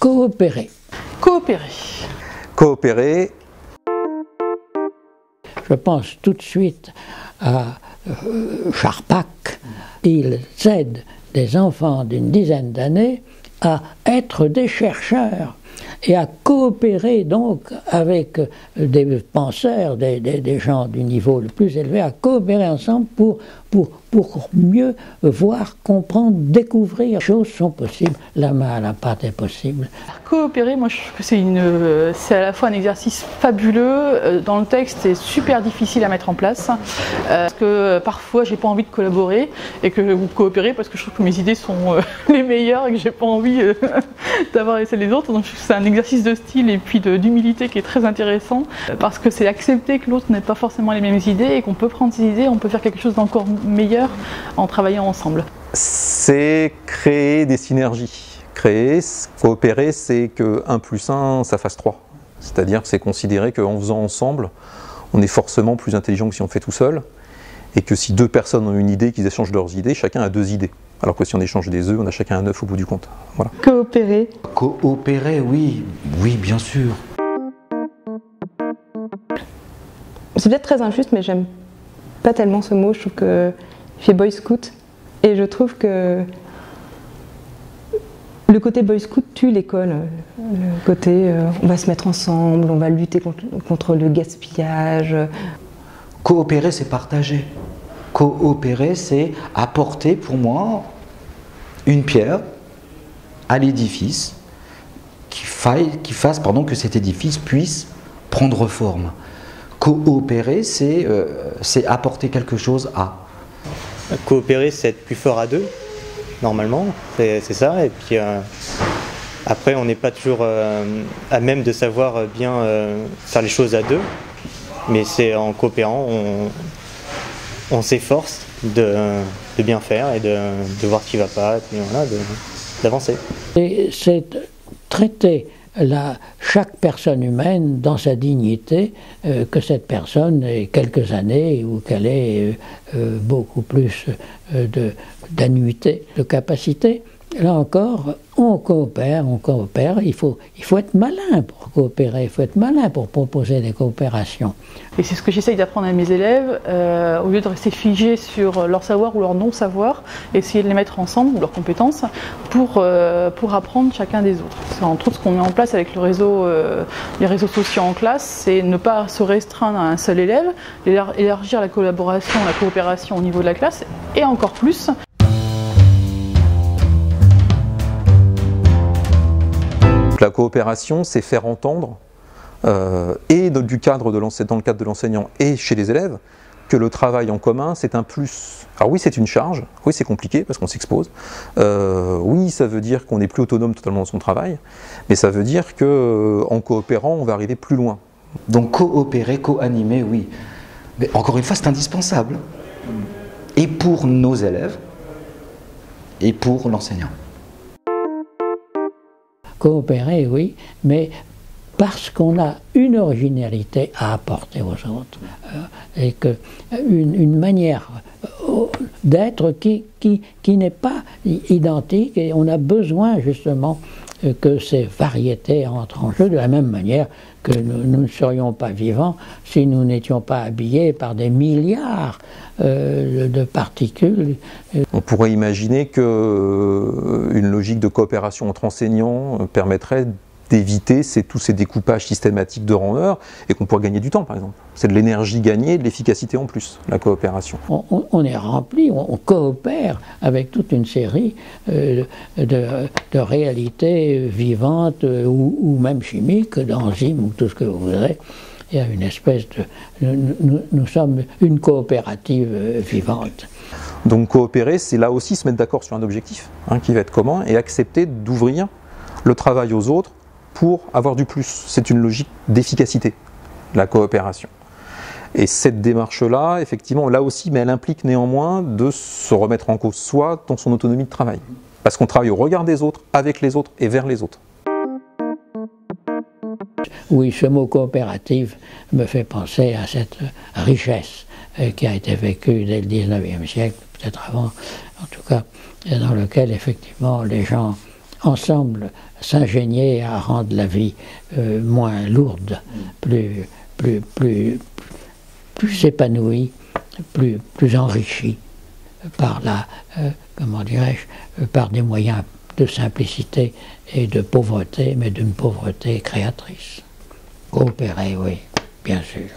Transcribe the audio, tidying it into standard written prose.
Coopérer. Coopérer. Coopérer. Je pense tout de suite à Charpak. Ils aident des enfants d'une dizaine d'années à être des chercheurs et à coopérer donc avec des penseurs, des gens du niveau le plus élevé, à coopérer ensemble pour mieux voir, comprendre, découvrir. Les choses sont possibles, la main à la pâte est possible. Coopérer, moi je trouve que c'est à la fois un exercice fabuleux, dans le texte c'est super difficile à mettre en place, parce que parfois j'ai pas envie de collaborer et ou de coopérer parce que je trouve que mes idées sont les meilleures et que j'ai pas envie d'avoir celles des autres, donc c'est un exercice de style et puis d'humilité qui est très intéressant, parce que c'est accepter que l'autre n'ait pas forcément les mêmes idées et qu'on peut prendre ses idées, on peut faire quelque chose d'encore meilleur en travaillant ensemble. C'est créer des synergies. Coopérer, c'est que 1 + 1, ça fasse 3. C'est-à-dire que c'est considérer qu'en faisant ensemble, on est forcément plus intelligent que si on fait tout seul, et que si 2 personnes ont une idée, qu'ils échangent leurs idées, chacun a 2 idées. Alors que si on échange des œufs, on a chacun un œuf au bout du compte. Voilà. Coopérer. Coopérer, oui, bien sûr. C'est peut-être très injuste, mais j'aime pas tellement ce mot. Je trouve que il fait Boy Scout, et je trouve que le côté Boy Scout tue l'école. Le côté on va se mettre ensemble, on va lutter contre le gaspillage. Coopérer, c'est partager. Coopérer, c'est apporter pour moi une pierre à l'édifice qui fasse que cet édifice puisse prendre forme. Coopérer, c'est apporter quelque chose à. Coopérer, c'est être plus fort à 2, normalement, c'est ça. Et puis après, on n'est pas toujours à même de savoir bien faire les choses à 2, mais c'est en coopérant, on s'efforce de bien faire et de voir ce qui ne va pas, et puis voilà, d'avancer. C'est traiter chaque personne humaine dans sa dignité, que cette personne ait quelques années ou qu'elle ait beaucoup plus d'annuité, de capacité. Là encore, on coopère, il faut être malin pour coopérer, il faut être malin pour proposer des coopérations. Et c'est ce que j'essaye d'apprendre à mes élèves, au lieu de rester figés sur leur savoir ou leur non-savoir, essayer de les mettre ensemble, ou leurs compétences, pour apprendre chacun des autres. C'est entre autres ce qu'on met en place avec les réseaux sociaux en classe, c'est ne pas se restreindre à un seul élève, élargir la collaboration, la coopération au niveau de la classe, et encore plus. La coopération, c'est faire entendre, et dans le cadre de l'enseignant et chez les élèves, que le travail en commun, c'est un plus. Alors oui, c'est une charge, oui, c'est compliqué parce qu'on s'expose, oui, ça veut dire qu'on est plus autonome totalement dans son travail, mais ça veut dire qu'en coopérant, on va arriver plus loin. Donc coopérer, co-animer, oui. Mais encore une fois, c'est indispensable. Et pour nos élèves, et pour l'enseignant. Coopérer, oui, mais parce qu'on a une originalité à apporter aux autres, et qu'une manière d'être qui n'est pas identique, et on a besoin justement que ces variétés entrent en jeu de la même manière que nous ne serions pas vivants si nous n'étions pas habillés par des milliards de particules. On pourrait imaginer qu'une logique de coopération entre enseignants permettrait d'éviter tous ces découpages systématiques d'heure en heure et qu'on pourrait gagner du temps, par exemple. C'est de l'énergie gagnée, de l'efficacité en plus, la coopération. On est rempli, on coopère avec toute une série de réalités vivantes ou même chimiques, d'enzymes ou tout ce que vous voudrez. Il y a une espèce de... Nous sommes une coopérative vivante. Donc coopérer, c'est là aussi se mettre d'accord sur un objectif qui va être commun et accepter d'ouvrir le travail aux autres pour avoir du plus. C'est une logique d'efficacité, la coopération. Et cette démarche-là, effectivement, là aussi, mais elle implique néanmoins de se remettre en cause soi dans son autonomie de travail. Parce qu'on travaille au regard des autres, avec les autres et vers les autres. Oui, ce mot coopérative me fait penser à cette richesse qui a été vécue dès le 19e siècle, peut-être avant, en tout cas, dans lequel effectivement les gens ensemble s'ingénier à rendre la vie moins lourde, plus épanouie, plus enrichie par comment dirais-je, par des moyens de simplicité et de pauvreté, mais d'une pauvreté créatrice. Coopérer, oui, bien sûr.